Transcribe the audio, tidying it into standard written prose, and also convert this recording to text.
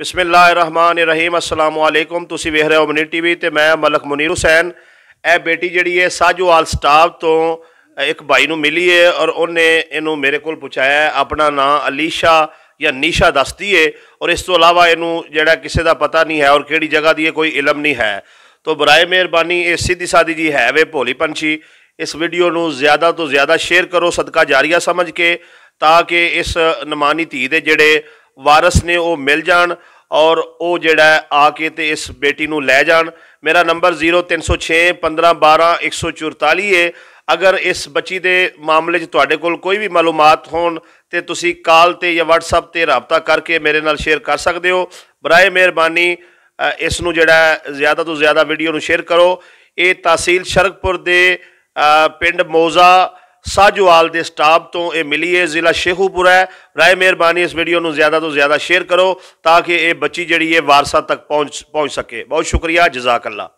बिस्मिल्लाहिर्रहमानिर्रहीम अस्सलाम वालेकुम। तुसी वेख रहे हो मनी टीवी ते मैं मलक मुनीर हुसैन। ए बेटी जिहड़ी है साजोवाल स्टाफ तो एक भाई नूं मिली है और उन्हें इनू मेरे को पहुँचाया है। अपना नाम अलीशा या नीशा दसदी है और इस तो अलावा इनू जिहड़ा किसी का पता नहीं है और किहड़ी जगह दी कोई इलम नहीं है। तो बराए मेहरबानी ये सीधी सादी जी है वे भोली पंछी, इस वीडियो नूं ज़्यादा तो ज़्यादा शेयर करो सदका जारिया समझ के, ताकि इस नमानी धी दे जिहड़े वारस ने वो मिल जान और वो जिहड़ा आके ते इस बेटी नूं लै जान। मेरा नंबर 0306 15 12 144 है। अगर इस बच्ची के मामले तुहाडे कोल कोई भी मालूमात होन ते तुसी कॉल ते या व्हाट्सअप ते रबता करके मेरे नाल शेयर कर सकते हो। बराए मेहरबानी इस नूं जिहड़ा ज़्यादा तो ज़्यादा वीडियो नूं शेयर करो। ये तहसील शरकपुर दे पिंड मौजा साजोवाल के स्टाफ तो ये मिली है, जिला शेखूपुरा है। राय मेहरबानी इस वीडियो को ज़्यादा तो ज़्यादा शेयर करो ताकि ये बच्ची जी है वारसा तक पहुँच सके। बहुत शुक्रिया, जज़ाकल्लाह।